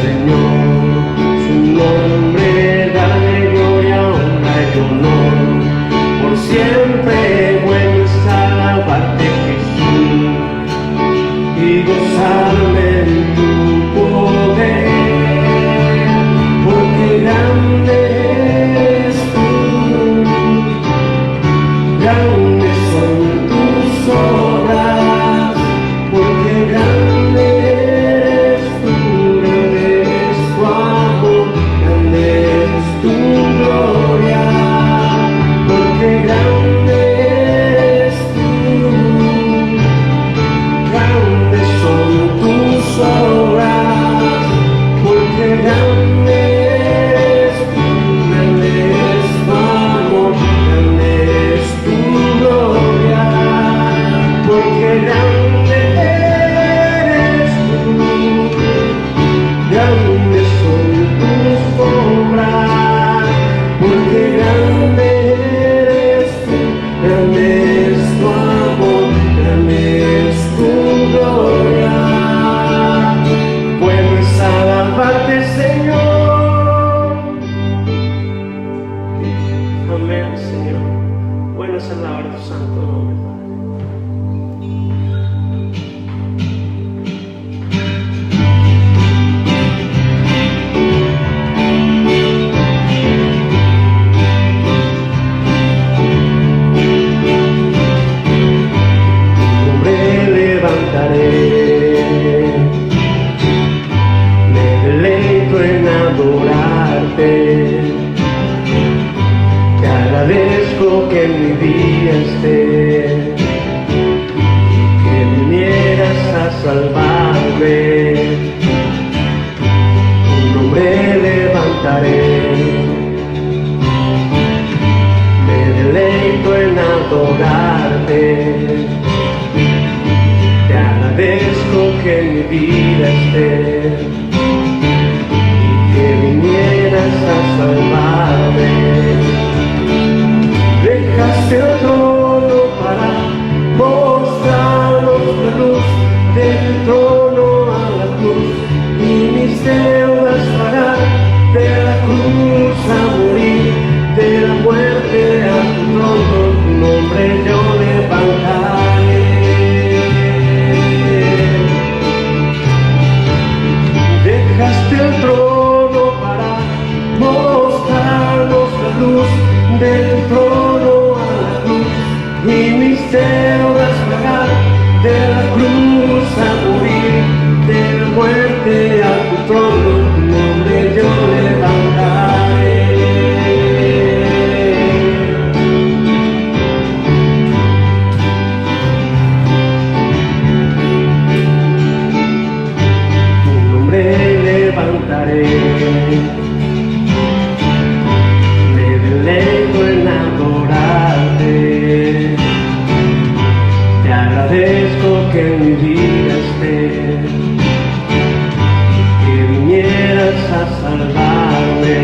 Señor, su nombre dale gloria, honra y honor. Por siempre bueno es alabarte, Jesús, y gozarme en tu poder, porque grande eres tú, grandes son tus obras, porque grande eres tú, grande es tu amor, grande es tu gloria, porque grande eres tú, grandes son tus obras, porque grande eres tú, grande es tu amor, grande es tu gloria, porque grande eres tú, grandes son tus obras, porque grande eres tú, grande es tu amor, grande es tu gloria. Bueno es alabarte, Señor. Amén, Señor. Bueno es alabar tu santo nombre, me deleito en adorarte, te agradezco que en mi día esté, que vinieras a salvarme, tu nombre levantaré, me deleito en adorarte, te agradezco que en mi vida estés y que vinieras a salvarme. Dejaste el trono para mostrarnos la luz, del trono a la cruz, y mis deudas pagar, de la cruz a morir, de la muerte a tu trono, tu nombre yo levantaré. Dejaste el trono para mostrarnos la luz, del trono a la cruz, y mis deudas pagar, de la cruz a morir, de la muerte a tu trono, tu nombre yo levantaré. Tu nombre levantaré, me deleito en adorarte, te agradezco que en mi vida estés, que vinieras a salvarme,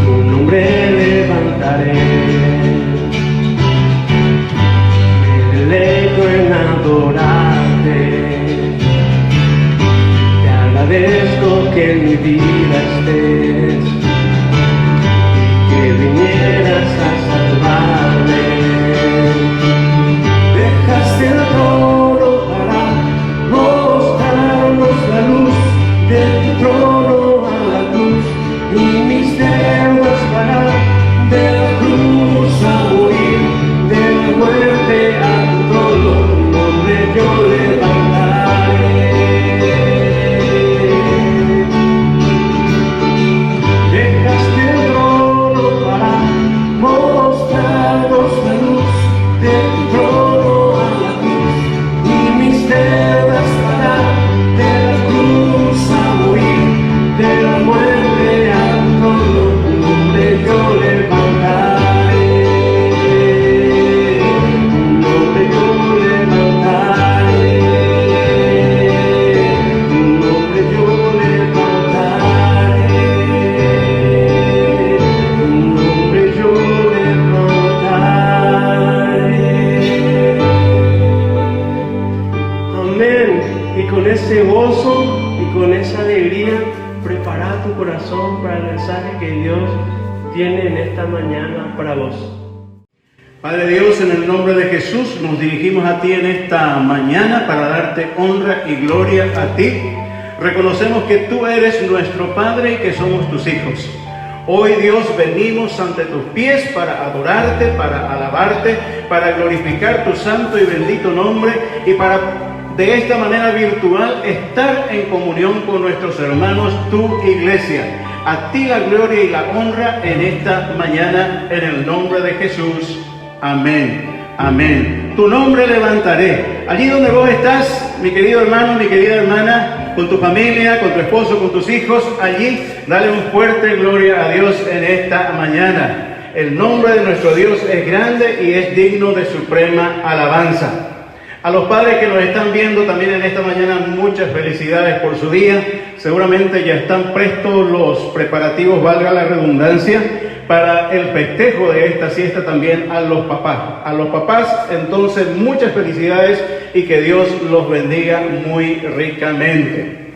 tu nombre levantaré, me deleito en adorarte, te agradezco que en mi vida estés, que vinieras a salvarme. Dejaste el trono para mostrarnos la luz, del trono a la cruz, y mis deudas pagar, de la cruz a morir, de la muerte a tu trono, tu nombre yo levantaré. Amén. Y con ese gozo y con esa alegría, prepara tu corazón para el mensaje que Dios tiene en esta mañana para vos. Padre Dios, en el nombre de Jesús, nos dirigimos a ti en esta mañana para darte honra y gloria a ti. Reconocemos que tú eres nuestro Padre y que somos tus hijos. Hoy, Dios, venimos ante tus pies para adorarte, para alabarte, para glorificar tu santo y bendito nombre y para de esta manera virtual estar en comunión con nuestros hermanos, tu iglesia. A ti la gloria y la honra en esta mañana, en el nombre de Jesús. Amén, amén. Tu nombre levantaré. Allí donde vos estás, mi querido hermano, mi querida hermana, con tu familia, con tu esposo, con tus hijos, allí dale un fuerte gloria a Dios en esta mañana. El nombre de nuestro Dios es grande y es digno de suprema alabanza. A los padres que nos están viendo también en esta mañana, muchas felicidades por su día. Seguramente ya están prestos los preparativos, valga la redundancia, para el festejo de esta siesta también a los papás. A los papás, entonces, muchas felicidades y que Dios los bendiga muy ricamente.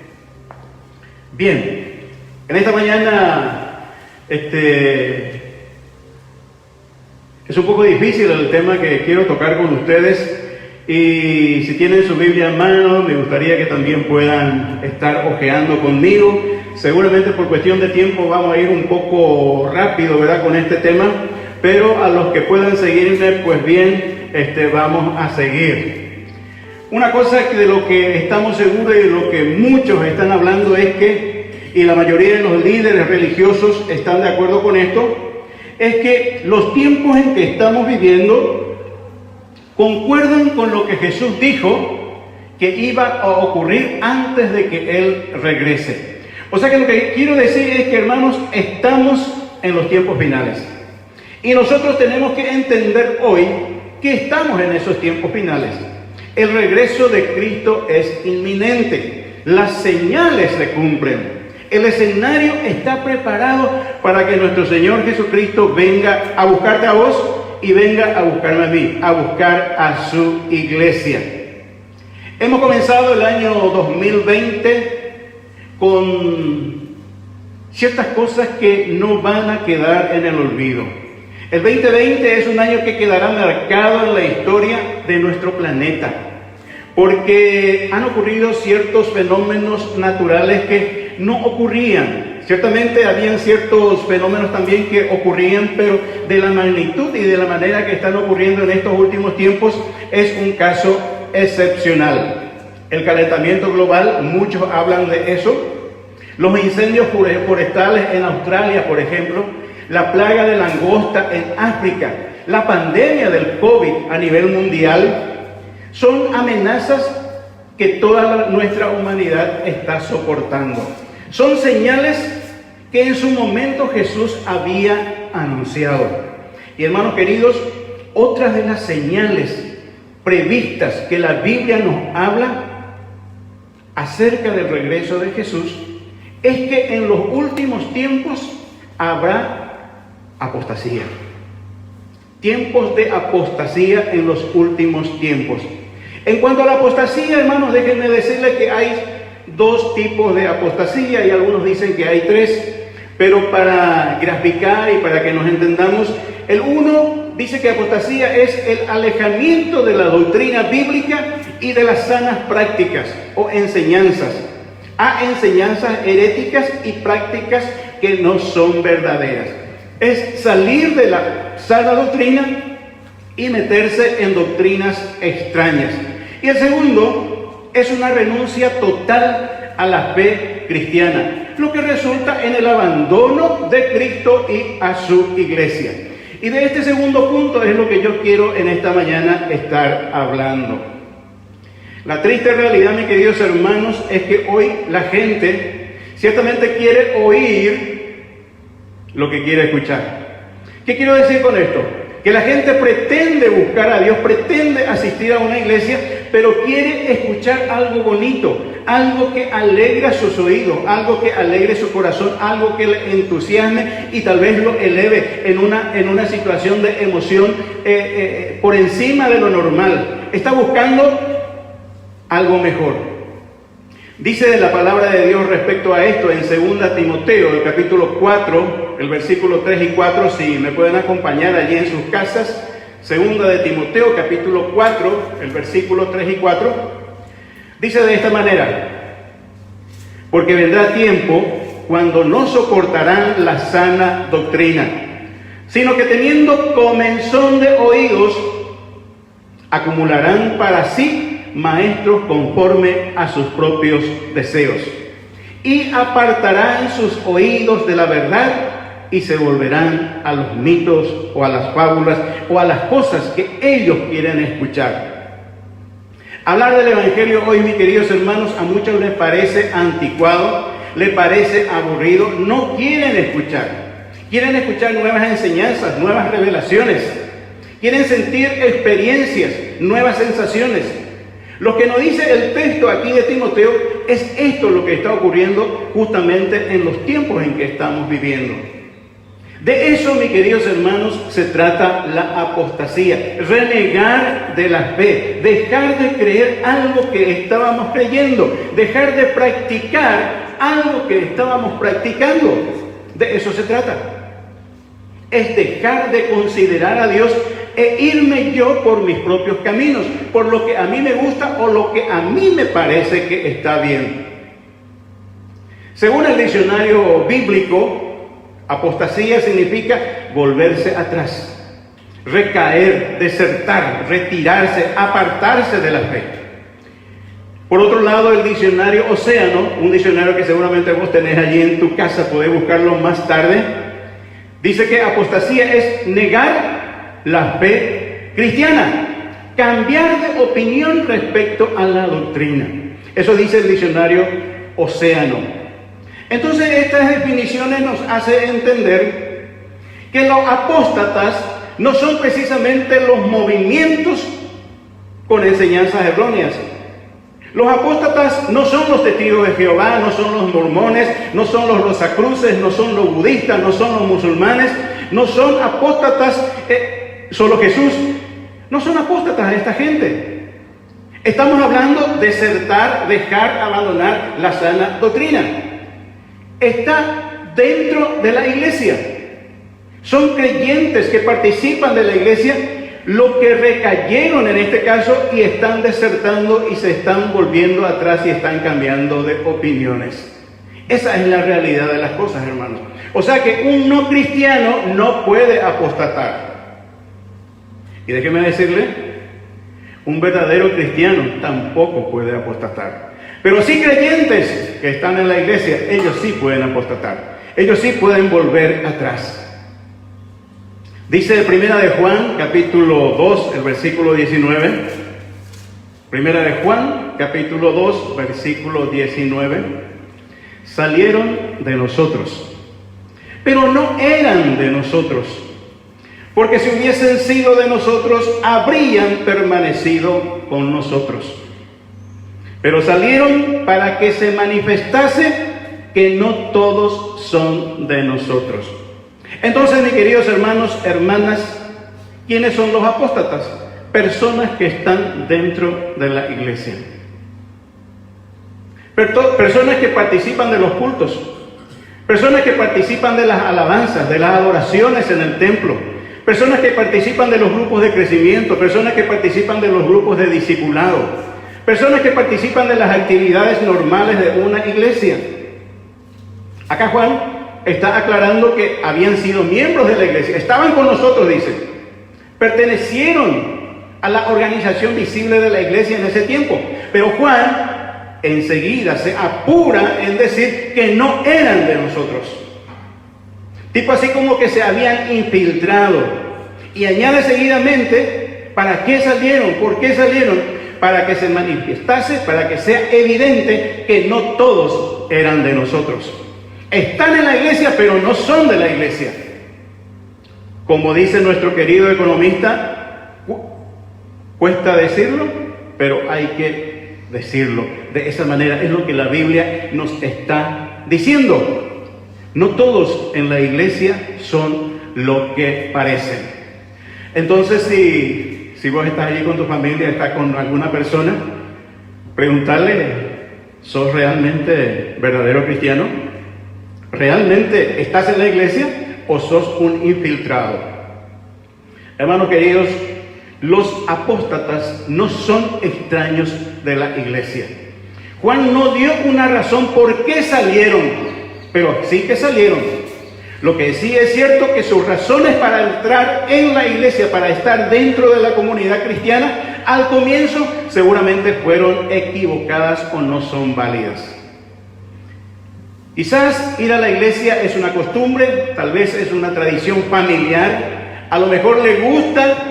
Bien, en esta mañana es un poco difícil el tema que quiero tocar con ustedes. Y si tienen su Biblia en mano, me gustaría que también puedan estar hojeando conmigo. Seguramente por cuestión de tiempo vamos a ir un poco rápido, ¿verdad?, con este tema, pero a los que puedan seguirme, pues bien, vamos a seguir. Una cosa de lo que estamos seguros y de lo que muchos están hablando es que, y la mayoría de los líderes religiosos están de acuerdo con esto, es que los tiempos en que estamos viviendo concuerdan con lo que Jesús dijo que iba a ocurrir antes de que Él regrese. O sea que lo que quiero decir es que, hermanos, estamos en los tiempos finales. Y nosotros tenemos que entender hoy que estamos en esos tiempos finales. El regreso de Cristo es inminente. Las señales se cumplen. El escenario está preparado para que nuestro Señor Jesucristo venga a buscarte a vos y venga a buscarme a mí, a buscar a su iglesia. Hemos comenzado el año 2020 con ciertas cosas que no van a quedar en el olvido. El 2020 es un año que quedará marcado en la historia de nuestro planeta, porque han ocurrido ciertos fenómenos naturales que no ocurrían. Ciertamente habían ciertos fenómenos también que ocurrían, pero de la magnitud y de la manera que están ocurriendo en estos últimos tiempos es un caso excepcional. El calentamiento global, muchos hablan de eso. Los incendios forestales en Australia, por ejemplo, la plaga de langosta en África, la pandemia del COVID a nivel mundial, son amenazas que toda nuestra humanidad está soportando. Son señales que en su momento Jesús había anunciado. Y hermanos queridos, otras de las señales previstas que la Biblia nos habla acerca del regreso de Jesús es que en los últimos tiempos habrá apostasía. Tiempos de apostasía en los últimos tiempos. En cuanto a la apostasía, hermanos, déjenme decirles que hay dos tipos de apostasía y algunos dicen que hay tres, pero para graficar y para que nos entendamos, el uno dice que apostasía es el alejamiento de la doctrina bíblica y de las sanas prácticas o enseñanzas, a enseñanzas heréticas y prácticas que no son verdaderas. Es salir de la sana doctrina y meterse en doctrinas extrañas. Y el segundo es una renuncia total a la fe cristiana, lo que resulta en el abandono de Cristo y a su iglesia. Y de este segundo punto es lo que yo quiero en esta mañana estar hablando. La triste realidad, mis queridos hermanos, es que hoy la gente ciertamente quiere oír lo que quiere escuchar. ¿Qué quiero decir con esto? Que la gente pretende buscar a Dios, pretende asistir a una iglesia, pero quiere escuchar algo bonito, algo que alegre sus oídos, algo que alegre su corazón, algo que le entusiasme y tal vez lo eleve en una situación de emoción por encima de lo normal. Está buscando algo mejor. Dice la palabra de Dios respecto a esto en 2 Timoteo, el capítulo 4, el versículo 3 y 4, si me pueden acompañar allí en sus casas. 2 de Timoteo, capítulo 4, el versículo 3 y 4, dice de esta manera: porque vendrá tiempo cuando no soportarán la sana doctrina, sino que teniendo comezón de oídos, acumularán para sí maestros conforme a sus propios deseos, y apartarán sus oídos de la verdad, y se volverán a los mitos o a las fábulas o a las cosas que ellos quieren escuchar. Hablar del Evangelio hoy, mis queridos hermanos, a muchos les parece anticuado, les parece aburrido, no quieren escuchar. Quieren escuchar nuevas enseñanzas, nuevas revelaciones. Quieren sentir experiencias, nuevas sensaciones. Lo que nos dice el texto aquí de Timoteo es esto lo que está ocurriendo justamente en los tiempos en que estamos viviendo. De eso, mis queridos hermanos, se trata la apostasía, renegar de la fe, dejar de creer algo que estábamos creyendo, dejar de practicar algo que estábamos practicando. De eso se trata. Es dejar de considerar a Dios e irme yo por mis propios caminos, por lo que a mí me gusta o lo que a mí me parece que está bien. Según el diccionario bíblico, apostasía significa volverse atrás, recaer, desertar, retirarse, apartarse de la fe. Por otro lado, el diccionario Océano, un diccionario que seguramente vos tenés allí en tu casa, podés buscarlo más tarde, dice que apostasía es negar la fe cristiana, cambiar de opinión respecto a la doctrina. Eso dice el diccionario Océano. Entonces, estas definiciones nos hacen entender que los apóstatas no son precisamente los movimientos con enseñanzas erróneas. Los apóstatas no son los testigos de Jehová, no son los mormones, no son los rosacruces, no son los budistas, no son los musulmanes, no son apóstatas solo Jesús. No son apóstatas esta gente. Estamos hablando de desertar, dejar, abandonar la sana doctrina. Está dentro de la iglesia. Son creyentes que participan de la iglesia, los que recayeron en este caso y están desertando y se están volviendo atrás y están cambiando de opiniones. Esa es la realidad de las cosas, hermanos. O sea que un no cristiano no puede apostatar. Y déjeme decirle, un verdadero cristiano tampoco puede apostatar. Pero sí creyentes que están en la iglesia, ellos sí pueden apostatar. Ellos sí pueden volver atrás. Dice Primera de Juan, capítulo 2, el versículo 19. Primera de Juan, capítulo 2, versículo 19. Salieron de nosotros, pero no eran de nosotros, porque si hubiesen sido de nosotros, habrían permanecido con nosotros. Pero salieron para que se manifestase que no todos son de nosotros. Entonces, mis queridos hermanos, hermanas, ¿quiénes son los apóstatas? Personas que están dentro de la iglesia. Personas que participan de los cultos. Personas que participan de las alabanzas, de las adoraciones en el templo. Personas que participan de los grupos de crecimiento. Personas que participan de los grupos de discipulado. Personas que participan de las actividades normales de una iglesia. Acá Juan está aclarando que habían sido miembros de la iglesia. Estaban con nosotros, dice. Pertenecieron a la organización visible de la iglesia en ese tiempo. Pero Juan enseguida se apura en decir que no eran de nosotros. Tipo así como que se habían infiltrado. Y añade seguidamente, ¿para qué salieron? ¿Por qué salieron? Para que se manifestase, para que sea evidente que no todos eran de nosotros. Están en la iglesia, pero no son de la iglesia. Como dice nuestro querido economista, cuesta decirlo, pero hay que decirlo. De esa manera es lo que la Biblia nos está diciendo. No todos en la iglesia son lo que parecen. Entonces, si vos estás allí con tu familia, estás con alguna persona, preguntarle, ¿sos realmente verdadero cristiano? ¿Realmente estás en la iglesia o sos un infiltrado? Hermanos queridos, los apóstatas no son extraños de la iglesia. Juan no dio una razón por qué salieron, pero sí que salieron. Lo que sí es cierto que sus razones para entrar en la iglesia, para estar dentro de la comunidad cristiana, al comienzo seguramente fueron equivocadas o no son válidas. Quizás ir a la iglesia es una costumbre, tal vez es una tradición familiar, a lo mejor le gusta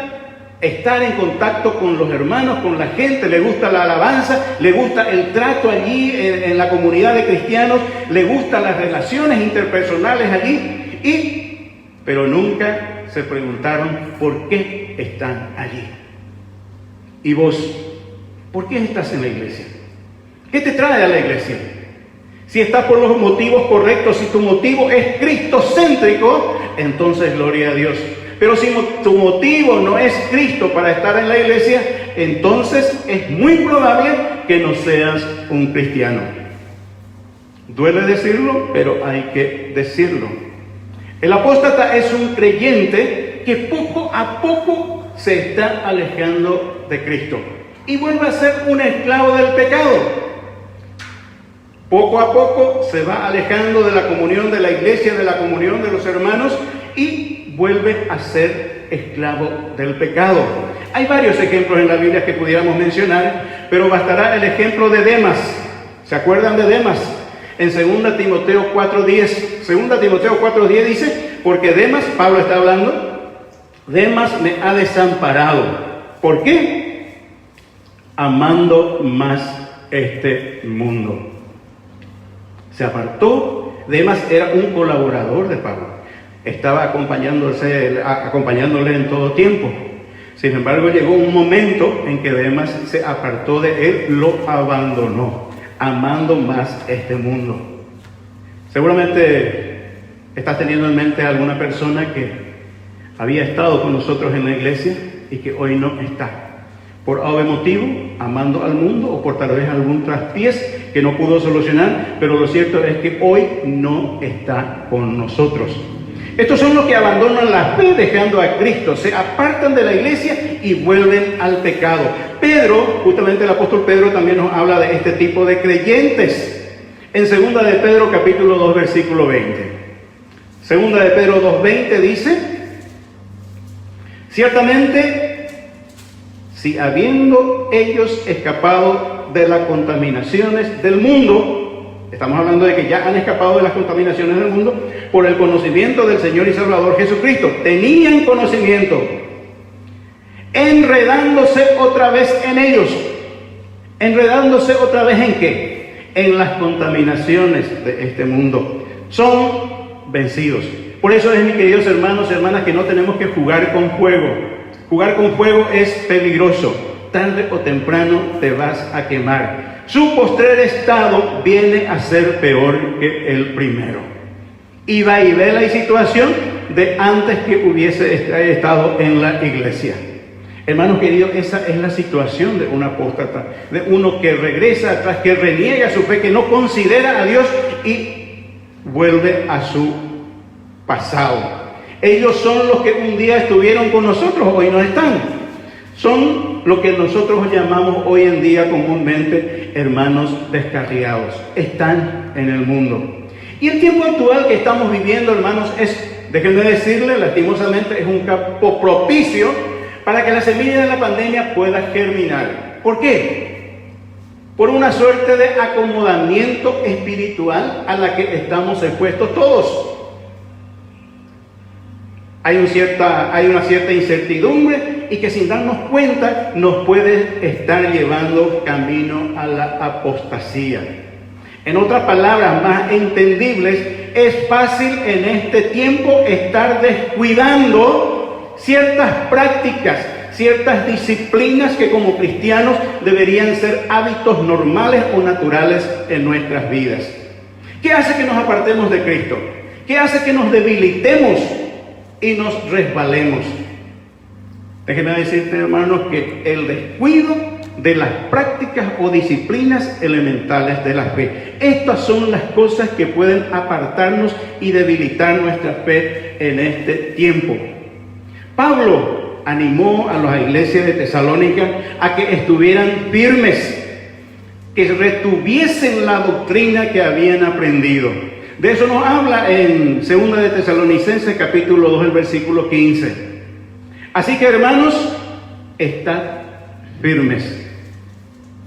estar en contacto con los hermanos, con la gente, le gusta la alabanza, le gusta el trato allí en la comunidad de cristianos, le gustan las relaciones interpersonales allí, pero nunca se preguntaron por qué están allí. ¿Y vos, por qué estás en la iglesia? ¿Qué te trae a la iglesia? Si estás por los motivos correctos, si tu motivo es cristocéntrico, entonces gloria a Dios. Pero si tu motivo no es Cristo para estar en la iglesia, entonces es muy probable que no seas un cristiano. Duele decirlo, pero hay que decirlo. El apóstata es un creyente que poco a poco se está alejando de Cristo y vuelve a ser un esclavo del pecado. Poco a poco se va alejando de la comunión de la iglesia, de la comunión de los hermanos y vuelve a ser esclavo del pecado. Hay varios ejemplos en la Biblia que pudiéramos mencionar, pero bastará el ejemplo de Demas. ¿Se acuerdan de Demas? En 2 Timoteo 4:10. 2 Timoteo 4:10 dice, porque Demas, Pablo está hablando, Demas me ha desamparado. ¿Por qué? Amando más este mundo. Se apartó. Demas era un colaborador de Pablo. Estaba acompañándole en todo tiempo. Sin embargo, llegó un momento en que Demas se apartó de él, lo abandonó, amando más este mundo. Seguramente estás teniendo en mente a alguna persona que había estado con nosotros en la iglesia y que hoy no está. Por algún motivo, amando al mundo o por tal vez algún traspiés que no pudo solucionar, pero lo cierto es que hoy no está con nosotros. Estos son los que abandonan la fe dejando a Cristo, se apartan de la iglesia y vuelven al pecado. Pedro, justamente el apóstol Pedro también nos habla de este tipo de creyentes. En 2 de Pedro capítulo 2 versículo 20. 2 de Pedro 2:20 dice, ciertamente, si habiendo ellos escapado de las contaminaciones del mundo, estamos hablando de que ya han escapado de las contaminaciones del mundo, por el conocimiento del Señor y Salvador Jesucristo, tenían conocimiento, enredándose otra vez en ellos. ¿Enredándose otra vez en qué? En las contaminaciones de este mundo. Son vencidos. Por eso es, mis queridos hermanos y hermanas, que no tenemos que jugar con fuego. Jugar con fuego es peligroso. Tarde o temprano te vas a quemar. Su postrer estado viene a ser peor que el primero. Y va y ve la situación de antes que hubiese estado en la iglesia. Hermanos queridos, esa es la situación de un apóstata, de uno que regresa atrás, que reniega su fe, que no considera a Dios y vuelve a su pasado. Ellos son los que un día estuvieron con nosotros, hoy no están. Son lo que nosotros llamamos hoy en día comúnmente hermanos descarriados. Están en el mundo. Y el tiempo actual que estamos viviendo, hermanos, déjenme decirles, lastimosamente, es un campo propicio para que la semilla de la pandemia pueda germinar. ¿Por qué? Por una suerte de acomodamiento espiritual a la que estamos expuestos todos. Hay una cierta incertidumbre y que sin darnos cuenta nos puede estar llevando camino a la apostasía. En otras palabras más entendibles, es fácil en este tiempo estar descuidando ciertas prácticas, ciertas disciplinas que como cristianos deberían ser hábitos normales o naturales en nuestras vidas. ¿Qué hace que nos apartemos de Cristo? ¿Qué hace que nos debilitemos y nos resbalemos? Déjenme decirte, hermanos, que el descuido de las prácticas o disciplinas elementales de la fe. Estas son las cosas que pueden apartarnos y debilitar nuestra fe en este tiempo. Pablo animó a las iglesias de Tesalónica a que estuvieran firmes, que retuviesen la doctrina que habían aprendido. De eso nos habla en 2 de Tesalonicenses capítulo 2, el versículo 15. Así que, hermanos, estad firmes.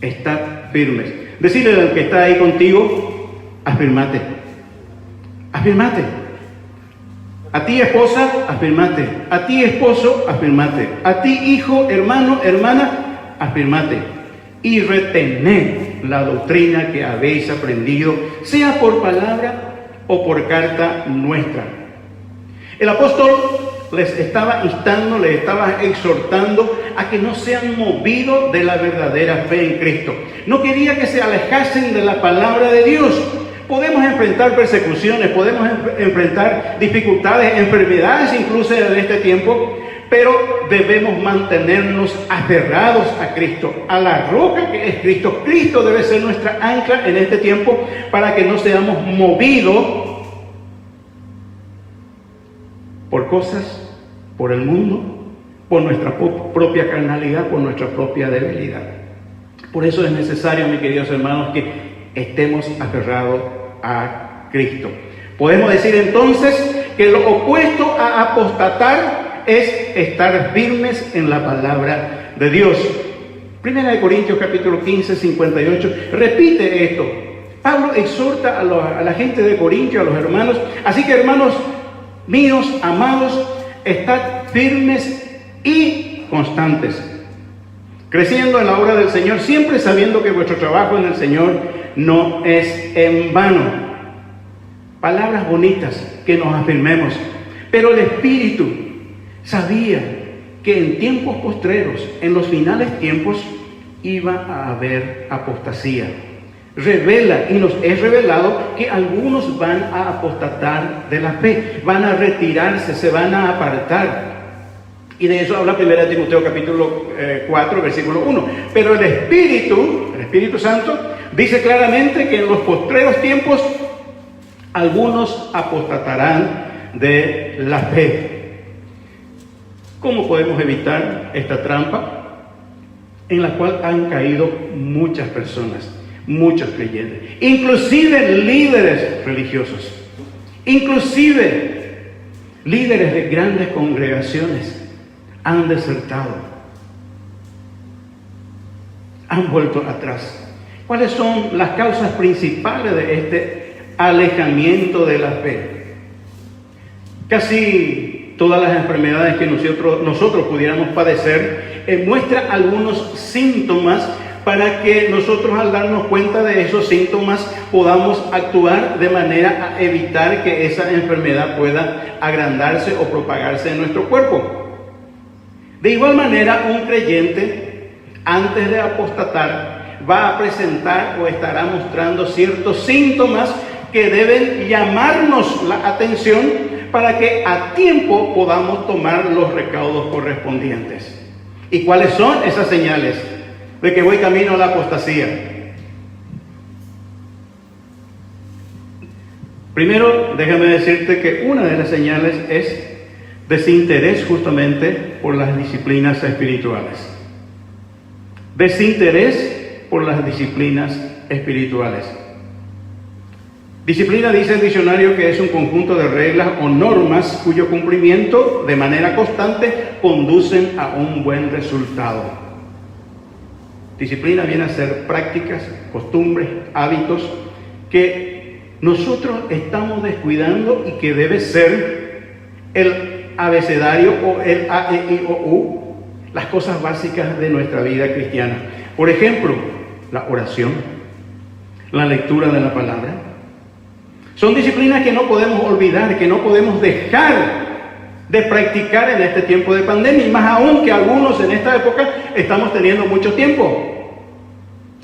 Estad firmes. Decirle al que está ahí contigo, afirmate. Afirmate. A ti, esposa, afirmate. A ti, esposo, afirmate. A ti, hijo, hermano, hermana, afirmate. Y retened la doctrina que habéis aprendido, sea por palabra o por carta nuestra. El apóstol les estaba instando, les estaba exhortando a que no sean movidos de la verdadera fe en Cristo. No quería que se alejasen de la palabra de Dios. Podemos enfrentar persecuciones, podemos enfrentar dificultades, enfermedades incluso en este tiempo, pero debemos mantenernos aferrados a Cristo, a la roca que es Cristo. Cristo debe ser nuestra ancla en este tiempo para que no seamos movidos por cosas, por el mundo, por nuestra propia carnalidad, por nuestra propia debilidad. Por eso es necesario, mis queridos hermanos, que estemos aferrados a Cristo. Podemos decir entonces que lo opuesto a apostatar es estar firmes en la palabra de Dios. Primera de Corintios capítulo 15, 58, repite esto. Pablo exhorta a la gente de Corintio, a los hermanos. Así que, hermanos míos, amados, estad firmes y constantes, creciendo en la obra del Señor, siempre sabiendo que vuestro trabajo en el Señor no es en vano. Palabras bonitas, que nos afirmemos. Pero el Espíritu sabía que en tiempos postreros, en los finales tiempos, iba a haber apostasía. Revela y nos es revelado que algunos van a apostatar de la fe, van a retirarse, se van a apartar. Y de eso habla 1 Timoteo capítulo 4, versículo 1. Pero el Espíritu Santo, dice claramente que en los postreros tiempos algunos apostatarán de la fe. ¿Cómo podemos evitar esta trampa en la cual han caído muchas personas, muchos creyentes, inclusive líderes religiosos, inclusive líderes de grandes congregaciones han desertado, han vuelto atrás? ¿Cuáles son las causas principales de este alejamiento de la fe? Casi todas las enfermedades que nosotros pudiéramos padecer muestran algunos síntomas para que nosotros, al darnos cuenta de esos síntomas, podamos actuar de manera a evitar que esa enfermedad pueda agrandarse o propagarse en nuestro cuerpo. De igual manera, un creyente, antes de apostatar, va a presentar o estará mostrando ciertos síntomas que deben llamarnos la atención para que a tiempo podamos tomar los recaudos correspondientes. ¿Y cuáles son esas señales de que voy camino a la apostasía? Primero, déjame decirte que una de las señales es desinterés justamente por las disciplinas espirituales. Desinterés por las disciplinas espirituales. Disciplina, dice el diccionario, que es un conjunto de reglas o normas cuyo cumplimiento de manera constante conducen a un buen resultado. Disciplina viene a ser prácticas, costumbres, hábitos que nosotros estamos descuidando y que debe ser el abecedario o el A, E, I, O, U, las cosas básicas de nuestra vida cristiana. Por ejemplo, la oración, la lectura de la palabra. Son disciplinas que no podemos olvidar, que no podemos dejar de practicar en este tiempo de pandemia, y más aún que algunos en esta época estamos teniendo mucho tiempo.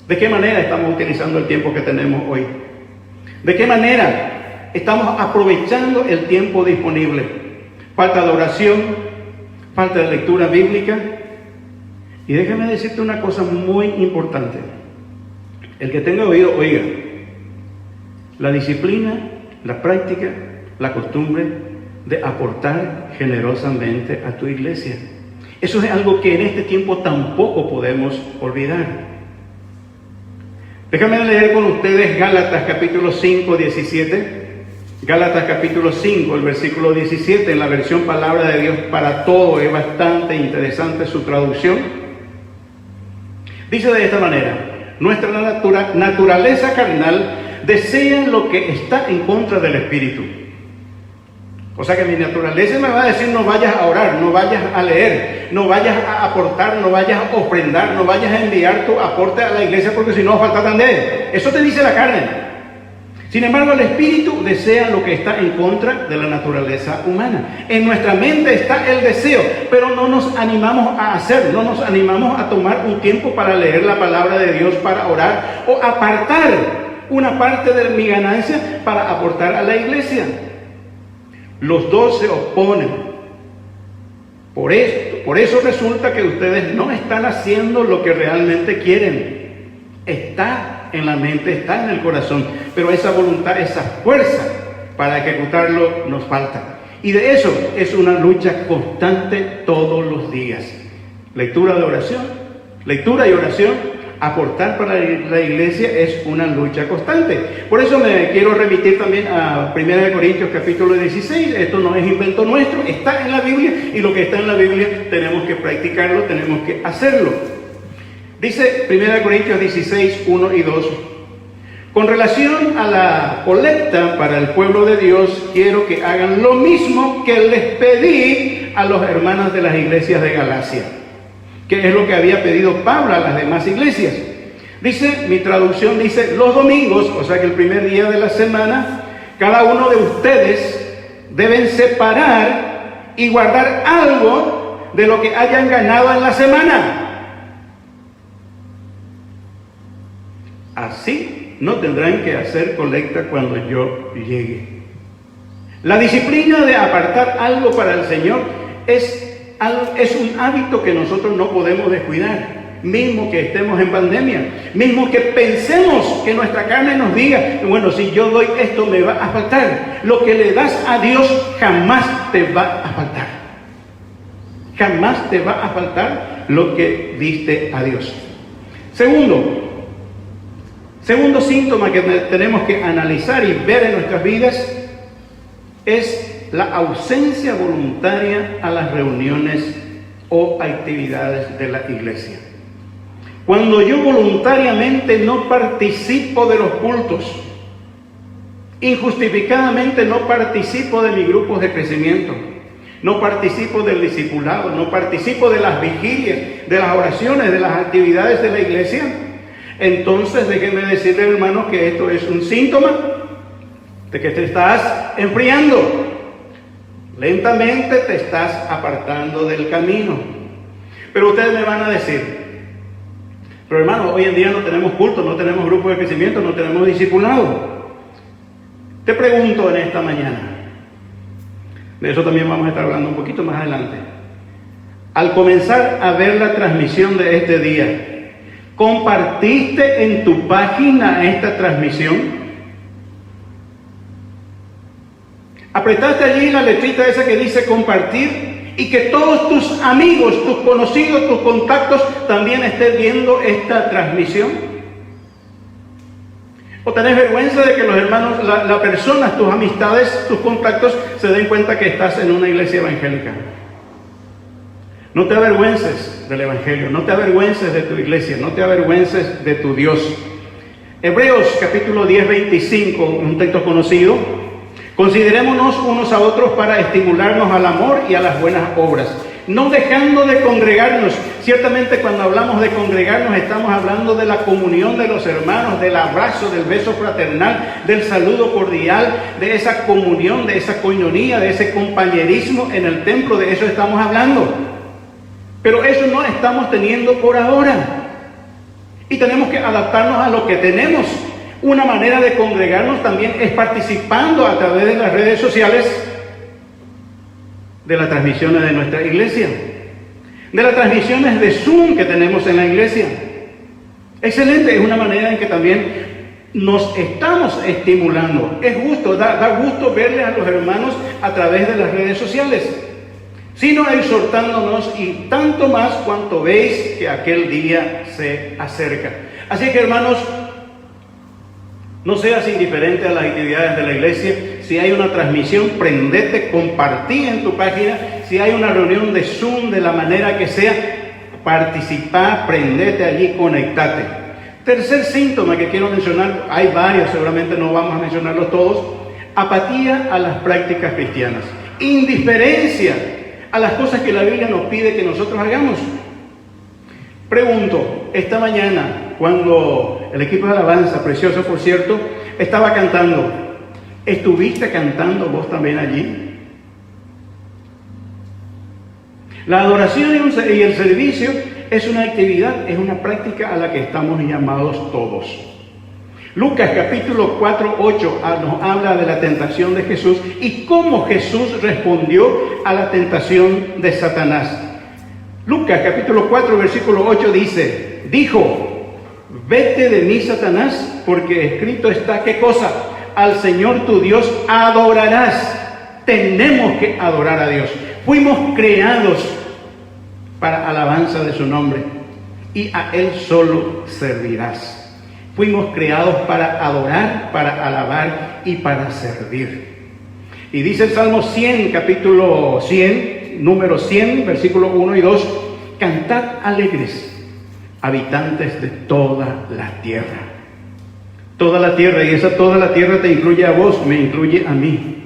¿De qué manera estamos utilizando el tiempo que tenemos hoy? ¿De qué manera estamos aprovechando el tiempo disponible? Falta de oración, falta de lectura bíblica. Y déjame decirte una cosa muy importante. El que tenga oído, oiga. La disciplina, la práctica, la costumbre de aportar generosamente a tu iglesia. Eso es algo que en este tiempo tampoco podemos olvidar. Déjame leer con ustedes Gálatas capítulo 5, 17. Gálatas capítulo 5, el versículo 17, en la versión Palabra de Dios para Todo. Es bastante interesante su traducción. Dice de esta manera: nuestra naturaleza carnal desea lo que está en contra del Espíritu. O sea que mi naturaleza me va a decir: no vayas a orar, no vayas a leer, no vayas a aportar, no vayas a ofrendar, no vayas a enviar tu aporte a la iglesia, porque si no falta también. Eso te dice la carne. Sin embargo, el Espíritu desea lo que está en contra de la naturaleza humana. En nuestra mente está el deseo, pero no nos animamos a hacerlo, no nos animamos a tomar un tiempo para leer la palabra de Dios, para orar o apartar una parte de mi ganancia para aportar a la iglesia. Los dos se oponen. Por eso resulta que ustedes no están haciendo lo que realmente quieren. Está en la mente, está en el corazón, pero esa voluntad, esa fuerza para ejecutarlo nos falta. Y de eso es una lucha constante todos los días. Lectura de oración, lectura y oración. Aportar para la iglesia es una lucha constante. Por eso me quiero remitir también a 1 Corintios capítulo 16. Esto no es invento nuestro, está en la Biblia, y lo que está en la Biblia tenemos que practicarlo, tenemos que hacerlo. Dice 1 Corintios 16, 1 y 2. Con relación a la colecta para el pueblo de Dios, quiero que hagan lo mismo que les pedí a los hermanos de las iglesias de Galacia, que es lo que había pedido Pablo a las demás iglesias. Dice, mi traducción dice: los domingos, o sea que el primer día de la semana, cada uno de ustedes deben separar y guardar algo de lo que hayan ganado en la semana. Así no tendrán que hacer colecta cuando yo llegue. La disciplina de apartar algo para el Señor es un hábito que nosotros no podemos descuidar, mismo que estemos en pandemia, mismo que pensemos que nuestra carne nos diga: bueno, si yo doy esto me va a faltar. Lo que le das a Dios jamás te va a faltar. Jamás te va a faltar lo que diste a Dios. Segundo síntoma que tenemos que analizar y ver en nuestras vidas es la ausencia voluntaria a las reuniones o actividades de la iglesia. Cuando yo voluntariamente no participo de los cultos, injustificadamente no participo de mis grupos de crecimiento, no participo del discipulado, no participo de las vigilias, de las oraciones, de las actividades de la iglesia, entonces déjenme decirle, hermanos, que esto es un síntoma de que te estás enfriando. Lentamente te estás apartando del camino. Pero ustedes me van a decir: pero hermano, hoy en día no tenemos culto, no tenemos grupo de crecimiento, no tenemos discipulado. Te pregunto en esta mañana, de eso también vamos a estar hablando un poquito más adelante. Al comenzar a ver la transmisión de este día, ¿compartiste en tu página esta transmisión? ¿Apretaste allí la letrita esa que dice compartir y que todos tus amigos, tus conocidos, tus contactos también estén viendo esta transmisión? ¿O tenés vergüenza de que los hermanos, las personas, tus amistades, tus contactos se den cuenta que estás en una iglesia evangélica? No te avergüences del evangelio, no te avergüences de tu iglesia, no te avergüences de tu Dios. Hebreos capítulo 10, 25, un texto conocido. Considerémonos unos a otros para estimularnos al amor y a las buenas obras, no dejando de congregarnos. Ciertamente cuando hablamos de congregarnos estamos hablando de la comunión de los hermanos, del abrazo, del beso fraternal, del saludo cordial, de esa comunión, de esa coinonía, de ese compañerismo en el templo. De eso estamos hablando. Pero eso no estamos teniendo por ahora. Y tenemos que adaptarnos a lo que tenemos. Una manera de congregarnos también es participando a través de las redes sociales de las transmisiones de nuestra iglesia. de las transmisiones de Zoom que tenemos en la iglesia. Excelente, es una manera en que también nos estamos estimulando. Es gusto, da gusto verle a los hermanos a través de las redes sociales, sino exhortándonos y tanto más cuanto veis que aquel día se acerca. Así que, hermanos, no seas indiferente a las actividades de la iglesia. Si hay una transmisión, prendete, compartí en tu página. Si hay una reunión de Zoom, de la manera que sea, participa, prendete allí, conectate. Tercer síntoma que quiero mencionar, hay varios, seguramente no vamos a mencionarlos todos: apatía a las prácticas cristianas, indiferencia a las cosas que la Biblia nos pide que nosotros hagamos. Pregunto, esta mañana, cuando el equipo de alabanza, precioso por cierto, estaba cantando, ¿estuviste cantando vos también allí? La adoración y el servicio es una actividad, es una práctica a la que estamos llamados todos. Lucas capítulo 4, 8 nos habla de la tentación de Jesús y cómo Jesús respondió a la tentación de Satanás. Lucas capítulo 4 versículo 8 dijo: vete de mí, Satanás, porque escrito está, ¿qué cosa? Al Señor tu Dios adorarás. Tenemos que adorar a Dios. Fuimos creados para alabanza de su nombre y a Él solo servirás. Fuimos creados para adorar, para alabar y para servir. Y dice el Salmo 100, capítulo 100, número 100, versículo 1 y 2: cantad alegres, habitantes de toda la tierra. Toda la tierra, y esa toda la tierra te incluye a vos, me incluye a mí.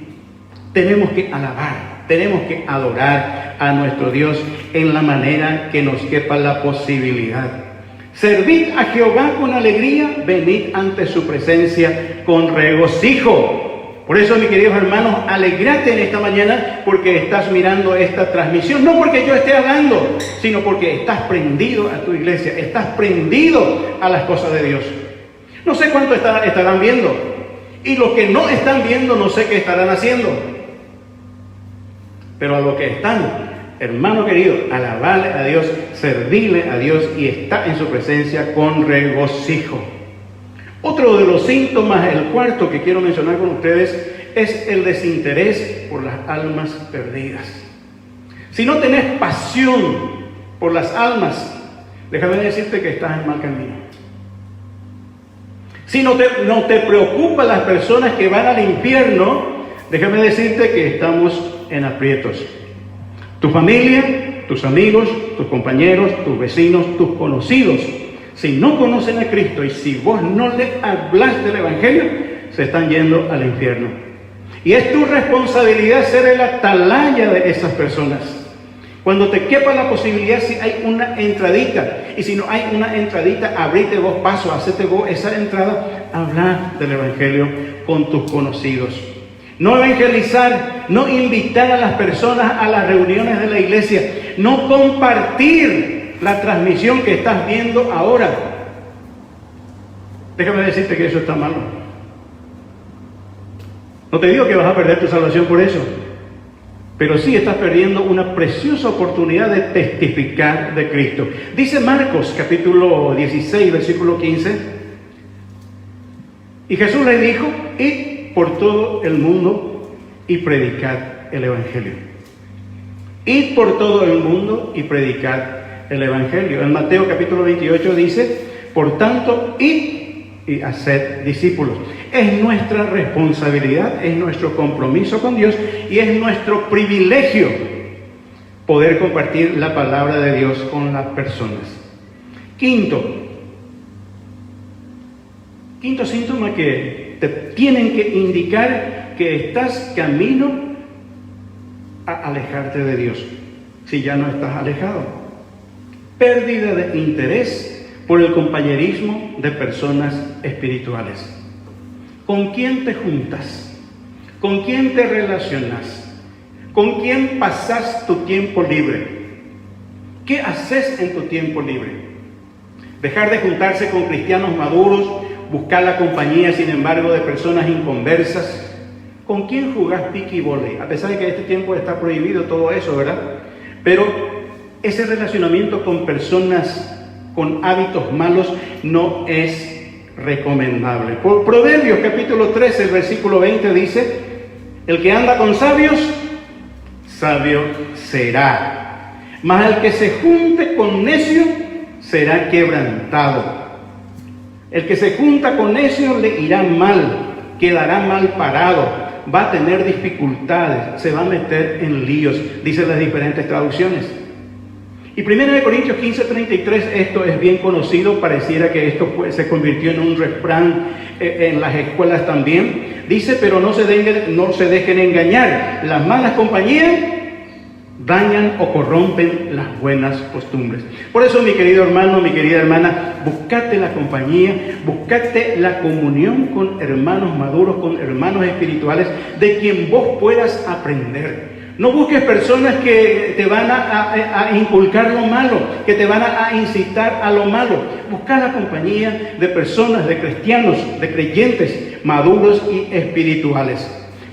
Tenemos que alabar, tenemos que adorar a nuestro Dios en la manera que nos quepa la posibilidad. Servid a Jehová con alegría, venid ante su presencia con regocijo. Por eso, mis queridos hermanos, alegrate en esta mañana porque estás mirando esta transmisión. No porque yo esté hablando, sino porque estás prendido a tu iglesia, estás prendido a las cosas de Dios. No sé cuánto estarán viendo, y los que no están viendo no sé qué estarán haciendo. Pero a los que están, hermano querido, alabarle a Dios, servirle a Dios y está en su presencia con regocijo. Otro de los síntomas, el cuarto que quiero mencionar con ustedes, es el desinterés por las almas perdidas. Si no tenés pasión por las almas, déjame decirte que estás en mal camino. Si no te preocupan las personas que van al infierno, déjame decirte que estamos en aprietos. Tu familia, tus amigos, tus compañeros, tus vecinos, tus conocidos, si no conocen a Cristo y si vos no les hablas del Evangelio, se están yendo al infierno. Y es tu responsabilidad ser el atalaya de esas personas. Cuando te quepa la posibilidad, si hay una entradita, y si no hay una entradita, abrite vos paso, hacete vos esa entrada, habla del Evangelio con tus conocidos. No evangelizar, no invitar a las personas a las reuniones de la iglesia, no compartir la transmisión que estás viendo ahora. Déjame decirte que eso está malo. No te digo que vas a perder tu salvación por eso, pero sí estás perdiendo una preciosa oportunidad de testificar de Cristo. Dice Marcos capítulo 16, versículo 15: y Jesús le dijo: id por todo el mundo y predicad el Evangelio. Id por todo el mundo y predicad el Evangelio. En Mateo capítulo 28 dice: por tanto, id y haced discípulos. Es nuestra responsabilidad, es nuestro compromiso con Dios y es nuestro privilegio poder compartir la palabra de Dios con las personas. Quinto síntoma que te tienen que indicar que estás camino a alejarte de Dios, si ya no estás alejado: pérdida de interés por el compañerismo de personas espirituales. ¿Con quién te juntas? ¿Con quién te relacionas? ¿Con quién pasas tu tiempo libre? ¿Qué haces en tu tiempo libre? Dejar de juntarse con cristianos maduros, buscar la compañía, sin embargo, de personas inconversas. ¿Con quién jugás pique y volei? A pesar de que este tiempo está prohibido todo eso, ¿verdad? Pero ese relacionamiento con personas con hábitos malos no es recomendable. Por Proverbios capítulo 13, el versículo 20 dice: el que anda con sabios, sabio será, mas el que se junte con necios será quebrantado. El que se junta con necios le irá mal, quedará mal parado, va a tener dificultades, se va a meter en líos, dicen las diferentes traducciones. Y 1 Corintios 15:33, esto es bien conocido, pareciera que esto se convirtió en un refrán en las escuelas también. Dice: pero no se dejen engañar, las malas compañías dañan o corrompen las buenas costumbres. Por eso, mi querido hermano, mi querida hermana, buscate la compañía, buscate la comunión con hermanos maduros, con hermanos espirituales, de quien vos puedas aprender. No busques personas que te van a inculcar lo malo, que te van a incitar a lo malo. Busca la compañía de personas, de cristianos, de creyentes maduros y espirituales.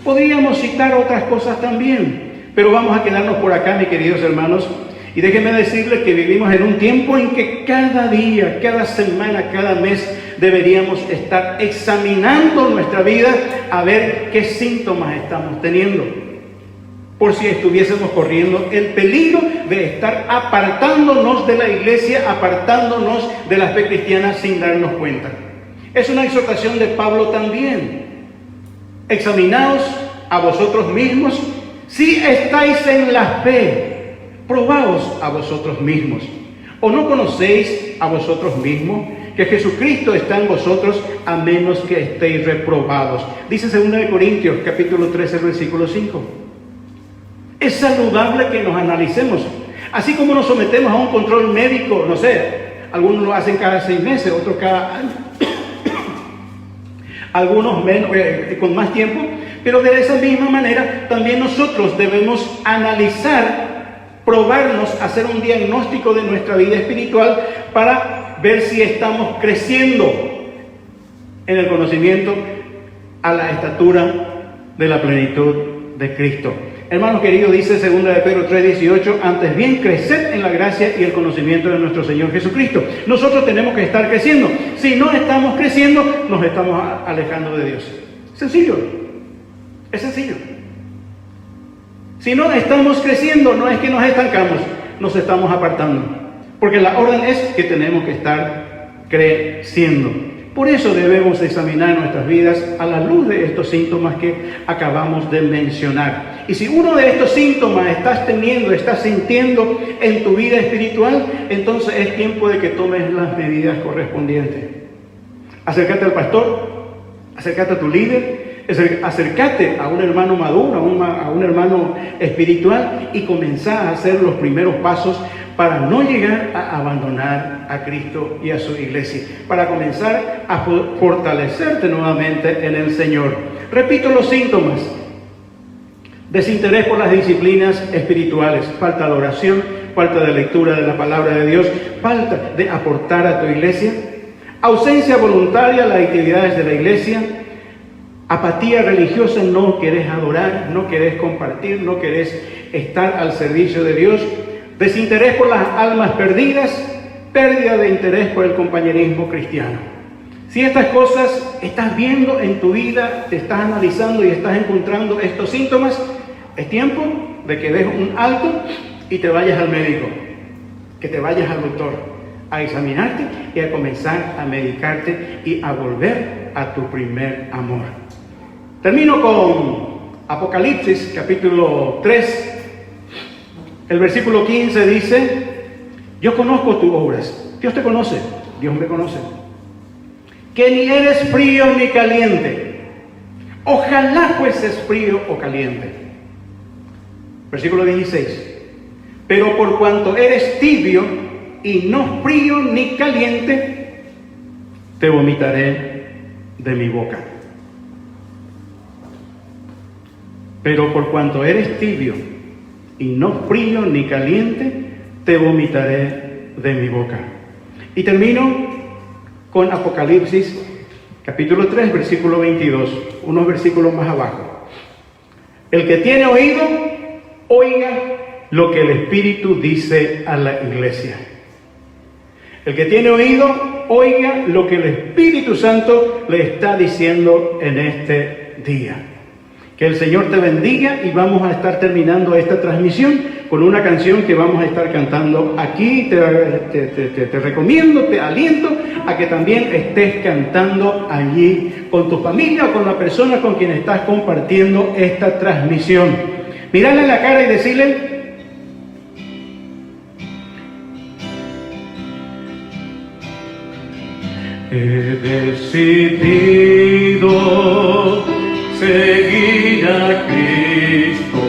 Podríamos citar otras cosas también, pero vamos a quedarnos por acá, mis queridos hermanos. Y déjenme decirles que vivimos en un tiempo en que cada día, cada semana, cada mes deberíamos estar examinando nuestra vida a ver qué síntomas estamos teniendo. Por si estuviésemos corriendo el peligro de estar apartándonos de la iglesia, apartándonos de la fe cristiana sin darnos cuenta. Es una exhortación de Pablo también. Examinaos a vosotros mismos si estáis en la fe. Probaos a vosotros mismos. ¿O no conocéis a vosotros mismos que Jesucristo está en vosotros, a menos que estéis reprobados? Dice 2 Corintios capítulo 13, versículo 5. Es saludable que nos analicemos. Así como nos sometemos a un control médico, no sé, algunos lo hacen cada 6 meses, otros cada año, algunos menos, con más tiempo, pero de esa misma manera también nosotros debemos analizar, probarnos, hacer un diagnóstico de nuestra vida espiritual para ver si estamos creciendo en el conocimiento a la estatura de la plenitud de Cristo. Hermanos queridos, dice 2 de Pedro 3:18, antes bien creced en la gracia y el conocimiento de nuestro Señor Jesucristo. Nosotros tenemos que estar creciendo. Si no estamos creciendo, nos estamos alejando de Dios. Sencillo, es sencillo. Si no estamos creciendo, no es que nos estancamos, nos estamos apartando. Porque la orden es que tenemos que estar creciendo. Por eso debemos examinar nuestras vidas a la luz de estos síntomas que acabamos de mencionar. Y si uno de estos síntomas estás teniendo, estás sintiendo en tu vida espiritual, entonces es tiempo de que tomes las medidas correspondientes. Acércate al pastor, acércate a tu líder, acércate a un hermano maduro, a un hermano espiritual, y comenzá a hacer los primeros pasos para no llegar a abandonar a Cristo y a su iglesia, para comenzar a fortalecerte nuevamente en el Señor. Repito los síntomas: desinterés por las disciplinas espirituales, falta de oración, falta de lectura de la palabra de Dios, falta de aportar a tu iglesia, ausencia voluntaria a las actividades de la iglesia, apatía religiosa, no querés adorar, no querés compartir, no querés estar al servicio de Dios, desinterés por las almas perdidas, pérdida de interés por el compañerismo cristiano. Si estas cosas estás viendo en tu vida, te estás analizando y estás encontrando estos síntomas, es tiempo de que des un alto y te vayas al médico, que te vayas al doctor, a examinarte y a comenzar a medicarte y a volver a tu primer amor. Termino con Apocalipsis capítulo 3. El versículo 15 dice: yo conozco tus obras. Dios te conoce, Dios me conoce. Que ni eres frío ni caliente. Ojalá fueses frío o caliente. Versículo 16. Pero por cuanto eres tibio y no frío ni caliente, te vomitaré de mi boca. Pero por cuanto eres tibio y no frío ni caliente, te vomitaré de mi boca. Y termino con Apocalipsis capítulo 3, versículo 22, unos versículos más abajo. El que tiene oído, oiga lo que el Espíritu dice a la iglesia. El que tiene oído, oiga lo que el Espíritu Santo le está diciendo en este día. Que el Señor te bendiga y vamos a estar terminando esta transmisión con una canción que vamos a estar cantando aquí. Te recomiendo, te aliento a que también estés cantando allí con tu familia o con la persona con quien estás compartiendo esta transmisión. Mírale en la cara y decirle: he decidido seguir a Cristo.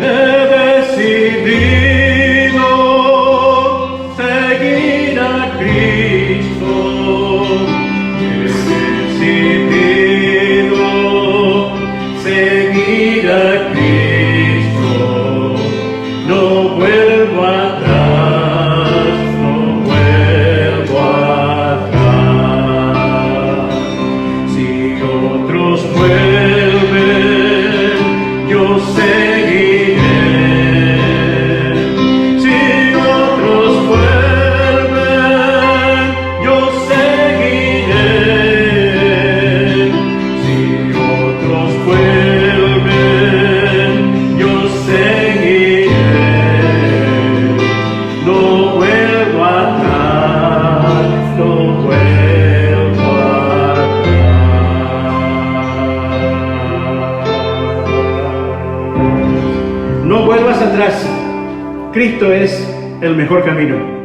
He decidido seguir a Cristo. He decidido seguir a Cristo. No vuelvo atrás, no vuelvo atrás. Si otros vuelven, yo seguiré. Si otros vuelven, yo seguiré. Si otros vuelven, yo seguiré. No vuelvo atrás, no vuelvo atrás. No vuelvas atrás. Cristo es el mejor camino.